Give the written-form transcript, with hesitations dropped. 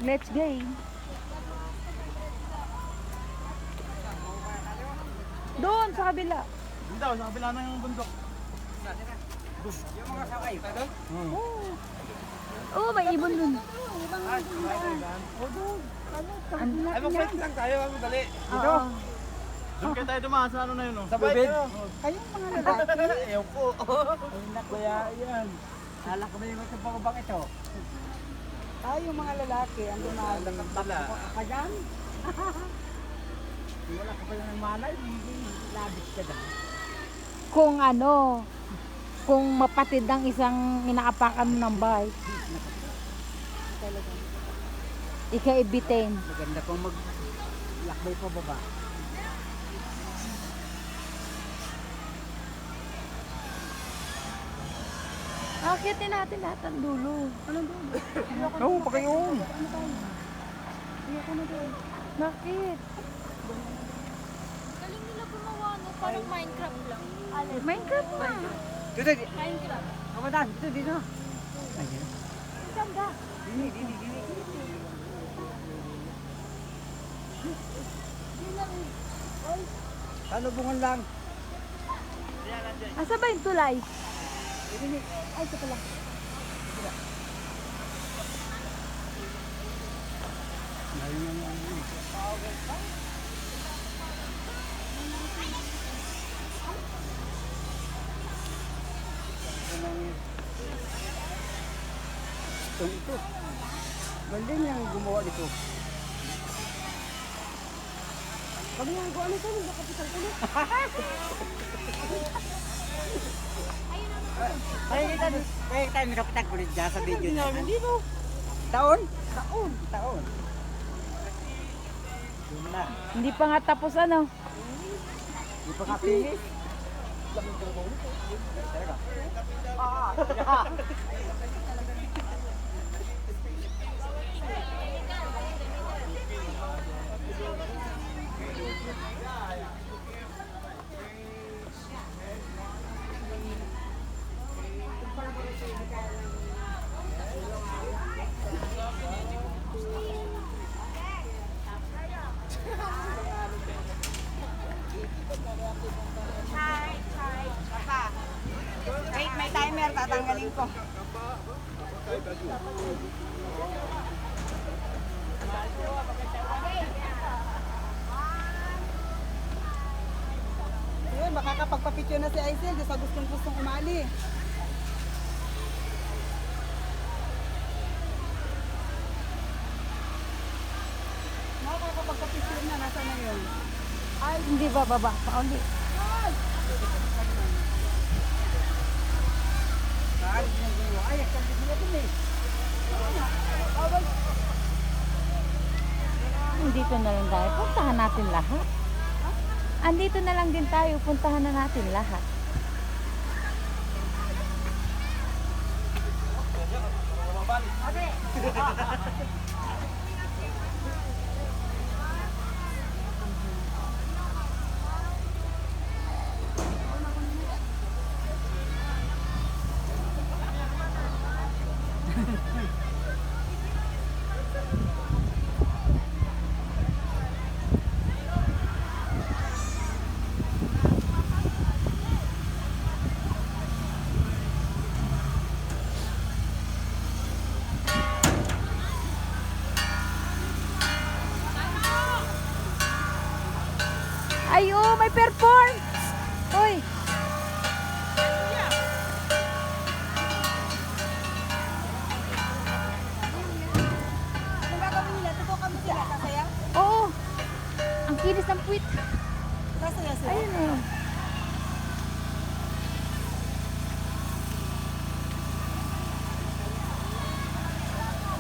Let's go. Doon sa kabila. Doon daw, sa kabila ng bundok. Yung mga sakay. Oh, may ibon dun. Ay, mag-flight lang tayo. Dali. Oo. Doon kayo tayo dumaan sa ano na yun. Sa bubid. Kayong mga lalaki. Ayaw po. Ay, kaya yan. Kala ko ba yung magkabang ito? Tayong mga lalaki ang lumali. Dala. Ka dyan? Wala ka pa yung malay, hindi labis ka dyan. Kung ano, kung mapatid ang isang inaapakan mo ng bike, ikaw ibitin. Maganda kung maglakbay pa baba. Akitin natin lahat ang dulo. Anong dulo? Oo, pa kayo. Ayoko na doon. Bakit? Galing nila gumawa, no? Parang Minecraft lang. Minecraft pa. Dito, Minecraft. Ramadan, dito. Ayan. Ganda. Dini. Talubungan lang. Asa ba yung tulay? Ay, ito pala. Ito. Galing yung gumawa dito. Kami nga ko ano sa'yo, nakapital ko na. Kaya tayo nakapitan ko rin dyan sa video niya. Taon? Taon. Yun na. Hindi pa nga tapos ano. Hindi pa kapinis. Talaga. Wait, may timer, tatanggalin ko. Yun, makakapagpapicture na si Aisel sa gustong umali. Makakapagpapicture na, nasa na yun? Ay, hindi ba baba? Pauli. Andito na lang tayo. Puntahan natin lahat. Andito na lang din tayo. Puntahan na natin lahat. Ay, oh, may perform! Uy! Kung gagawin nila, tutukan mo sila, kasaya? Oo! Ang kinis ng puwit. Kasaya sila. Ayun oh.